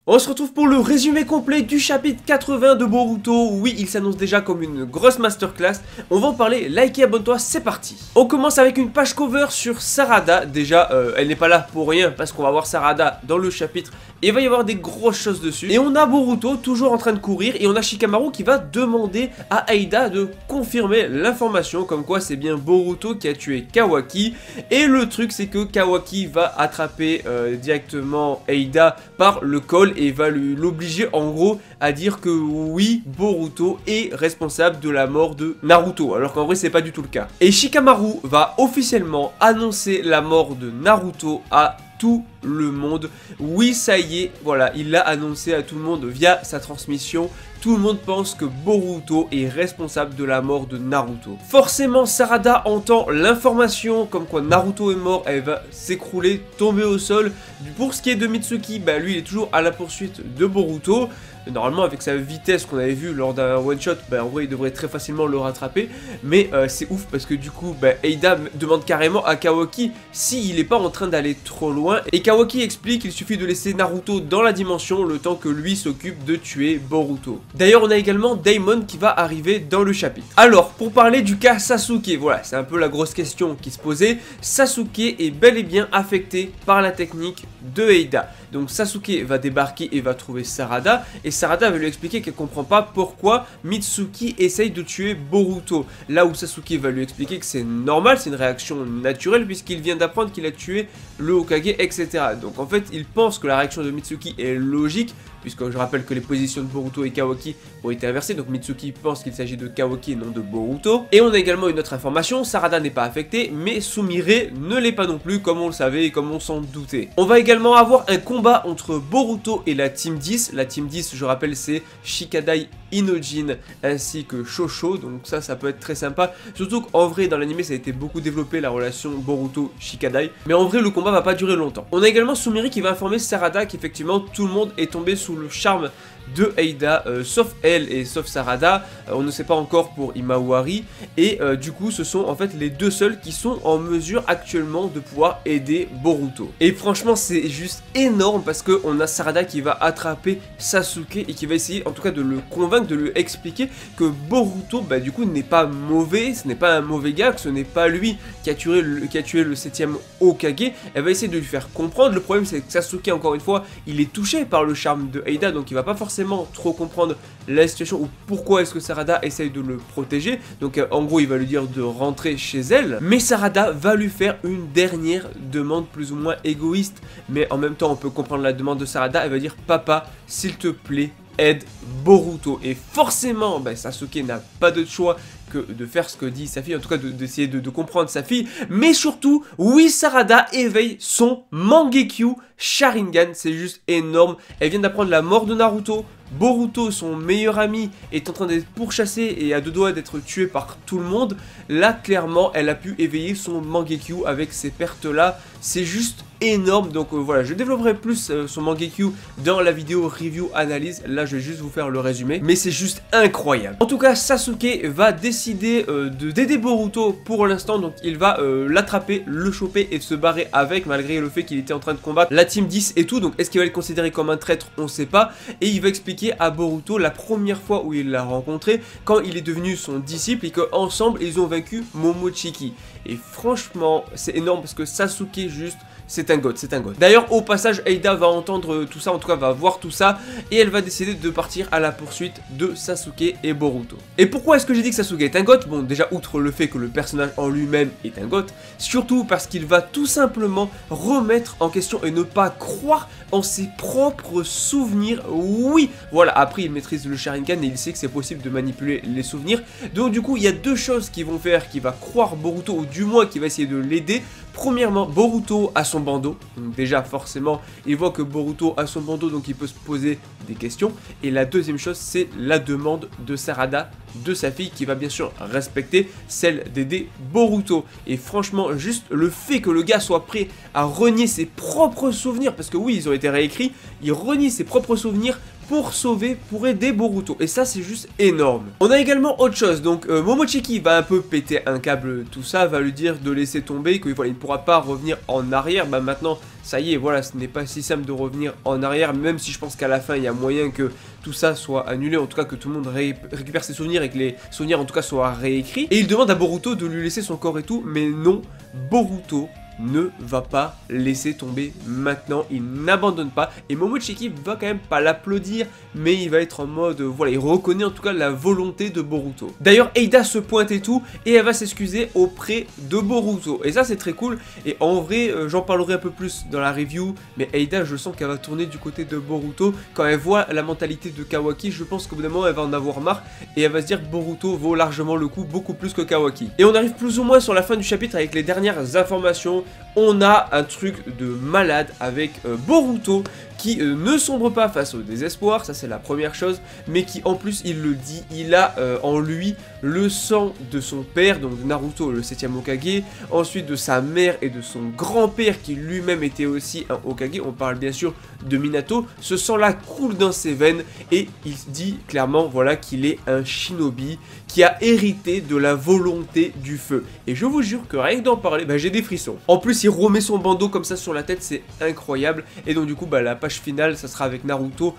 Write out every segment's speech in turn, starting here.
On se retrouve pour le résumé complet du chapitre 80 de Boruto. Oui, il s'annonce déjà comme une grosse masterclass. On va en parler, like et abonne-toi, c'est parti. On commence avec une page cover sur Sarada. Déjà, elle n'est pas là pour rien parce qu'on va voir Sarada dans le chapitre. Et il va y avoir des grosses choses dessus. Et on a Boruto toujours en train de courir. Et on a Shikamaru qui va demander à Aida de confirmer l'information. Comme quoi c'est bien Boruto qui a tué Kawaki. Et le truc c'est que Kawaki va attraper directement Aida par le col. Et va l'obliger en gros à dire que oui, Boruto est responsable de la mort de Naruto. Alors qu'en vrai c'est pas du tout le cas. Et Shikamaru va officiellement annoncer la mort de Naruto à tout le monde. Oui, ça y est, voilà, il l'a annoncé à tout le monde via sa transmission. Tout le monde pense que Boruto est responsable de la mort de Naruto. Forcément, Sarada entend l'information comme quoi Naruto est mort, elle va s'écrouler, tomber au sol. Pour ce qui est de Mitsuki, bah lui il est toujours à la poursuite de Boruto. Normalement avec sa vitesse qu'on avait vu lors d'un one shot, bah en vrai il devrait très facilement le rattraper. Mais c'est ouf parce que du coup bah, Aida demande carrément à Kawaki s'il n'est pas en train d'aller trop loin. Et Kawaki explique qu'il suffit de laisser Naruto dans la dimension le temps que lui s'occupe de tuer Boruto. D'ailleurs on a également Daimon qui va arriver dans le chapitre. Alors pour parler du cas Sasuke, voilà c'est un peu la grosse question qui se posait. Sasuke est bel et bien affecté par la technique de Aida. Donc Sasuke va débarquer et va trouver Sarada. Et Sarada va lui expliquer qu'elle comprend pas pourquoi Mitsuki essaye de tuer Boruto. Là où Sasuke va lui expliquer que c'est normal, c'est une réaction naturelle puisqu'il vient d'apprendre qu'il a tué le Hokage, etc. Donc en fait il pense que la réaction de Mitsuki est logique, puisque je rappelle que les positions de Boruto et Kawaki ont été inversées. Donc Mitsuki pense qu'il s'agit de Kawaki et non de Boruto. Et on a également une autre information, Sarada n'est pas affectée, mais Sumire ne l'est pas non plus, comme on le savait et comme on s'en doutait. On va également avoir un combat entre Boruto et la Team 10. La Team 10, je rappelle, c'est Shikadai, Inojin ainsi que Shosho. Donc ça peut être très sympa. Surtout qu'en vrai, dans l'anime, ça a été beaucoup développé, la relation Boruto-Shikadai. Mais en vrai, le combat va pas durer longtemps. On a également Sumire qui va informer Sarada qu'effectivement, tout le monde est tombé sous le charme de Aida, sauf elle et sauf Sarada. On ne sait pas encore pour Imawari. Et du coup ce sont en fait les deux seuls qui sont en mesure actuellement de pouvoir aider Boruto. Et franchement c'est juste énorme parce que on a Sarada qui va attraper Sasuke et qui va essayer en tout cas de le convaincre, de lui expliquer que Boruto bah du coup n'est pas mauvais, ce n'est pas un mauvais gars, que ce n'est pas lui qui a tué le 7ème Hokage. Elle va essayer de lui faire comprendre. Le problème c'est que Sasuke encore une fois il est touché par le charme de Aida, donc il va pas forcément trop comprendre la situation ou pourquoi est-ce que Sarada essaye de le protéger. Donc en gros il va lui dire de rentrer chez elle, mais Sarada va lui faire une dernière demande plus ou moins égoïste, mais en même temps on peut comprendre la demande de Sarada. Elle va dire papa s'il te plaît aide Boruto. Et forcément bah, Sasuke n'a pas d'autre choix que de faire ce que dit sa fille, en tout cas d'essayer de comprendre sa fille. Mais surtout, oui, Sarada éveille son Mangekyu Sharingan, c'est juste énorme. Elle vient d'apprendre la mort de Naruto. Boruto, son meilleur ami, est en train d'être pourchassé et à deux doigts d'être tué par tout le monde. Là, clairement, elle a pu éveiller son Mangekyu avec ces pertes-là. C'est juste énorme. Donc voilà, je développerai plus son Mangekyu dans la vidéo review analyse. Là, je vais juste vous faire le résumé. Mais c'est juste incroyable. En tout cas, Sasuke va décider d'aider Boruto pour l'instant. Donc il va l'attraper, le choper et se barrer avec, malgré le fait qu'il était en train de combattre la Team 10 et tout. Donc est-ce qu'il va le considérer comme un traître? On sait pas. Et il va expliquer à Boruto la première fois où il l'a rencontré, quand il est devenu son disciple et qu'ensemble ils ont vaincu Momochiki. Et franchement c'est énorme parce que Sasuke juste c'est un god, c'est un god. D'ailleurs au passage Aida va entendre tout ça, en tout cas va voir tout ça, et elle va décider de partir à la poursuite de Sasuke et Boruto. Et pourquoi est-ce que j'ai dit que Sasuke est un god? Bon déjà outre le fait que le personnage en lui-même est un god, surtout parce qu'il va tout simplement remettre en question et ne pas croire en ses propres souvenirs. Oui, voilà, après il maîtrise le Sharingan et il sait que c'est possible de manipuler les souvenirs. Donc du coup il y a deux choses qui vont faire qu'il va croire Boruto, ou du moins qui va essayer de l'aider. Premièrement, Boruto a son bandeau, donc déjà forcément il voit que Boruto a son bandeau, donc il peut se poser des questions. Et la deuxième chose c'est la demande de Sarada, de sa fille, qui va bien sûr respecter celle d'aider Boruto. Et franchement juste le fait que le gars soit prêt à renier ses propres souvenirs, parce que oui ils ont été réécrits, il renie ses propres souvenirs pour aider Boruto. Et ça, c'est juste énorme. On a également autre chose. Donc, Momoshiki va un peu péter un câble, tout ça, va lui dire de laisser tomber, qu'il voilà, il ne pourra pas revenir en arrière. Bah maintenant, ça y est, voilà, ce n'est pas si simple de revenir en arrière, même si je pense qu'à la fin, il y a moyen que tout ça soit annulé, en tout cas que tout le monde récupère ses souvenirs et que les souvenirs, en tout cas, soient réécrits. Et il demande à Boruto de lui laisser son corps et tout, mais non, Boruto ne va pas laisser tomber maintenant, il n'abandonne pas, et Momoshiki va quand même pas l'applaudir, mais il va être en mode, voilà, il reconnaît en tout cas la volonté de Boruto. D'ailleurs, Eida se pointe et tout, et elle va s'excuser auprès de Boruto, et ça c'est très cool, et en vrai, j'en parlerai un peu plus dans la review, mais Eida, je sens qu'elle va tourner du côté de Boruto, quand elle voit la mentalité de Kawaki, je pense qu'au bout d'un moment, elle va en avoir marre, et elle va se dire que Boruto vaut largement le coup, beaucoup plus que Kawaki. Et on arrive plus ou moins sur la fin du chapitre avec les dernières informations. On a un truc de malade avec Boruto qui ne sombre pas face au désespoir, ça c'est la première chose, mais qui en plus, il le dit, il a en lui le sang de son père, donc de Naruto, le 7ème Hokage, ensuite de sa mère et de son grand-père qui lui-même était aussi un Hokage, on parle bien sûr de Minato, ce sang-là coule dans ses veines et il dit clairement, voilà, qu'il est un shinobi qui a hérité de la volonté du feu. Et je vous jure que rien que d'en parler, bah, j'ai des frissons. En plus, il remet son bandeau comme ça sur la tête, c'est incroyable. Et donc du coup, bah, la page finale, ça sera avec Naruto,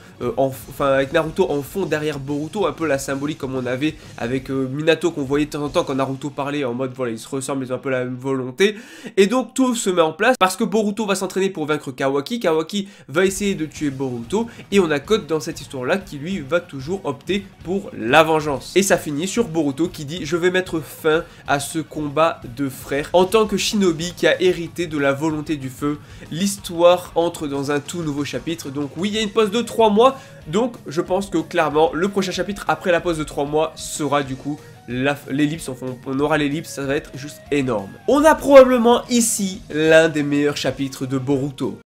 avec Naruto en fond derrière Boruto, un peu la symbolique comme on avait avec Minato qu'on voyait de temps en temps quand Naruto parlait en mode, voilà, ils se ressemblent, ils ont un peu la même volonté. Et donc tout se met en place parce que Boruto va s'entraîner pour vaincre Kawaki. Kawaki va essayer de tuer Boruto et on a Code dans cette histoire-là qui lui va toujours opter pour la vengeance. Et ça finit sur Boruto qui dit: je vais mettre fin à ce combat de frères en tant que shinobi qui a hérité de la volonté du feu. L'histoire entre dans un tout nouveau chapitre. Donc oui, il y a une pause de 3 mois, donc je pense que clairement le prochain chapitre après la pause de 3 mois sera du coup l'ellipse, enfin on aura l'ellipse, ça va être juste énorme. On a probablement ici l'un des meilleurs chapitres de Boruto.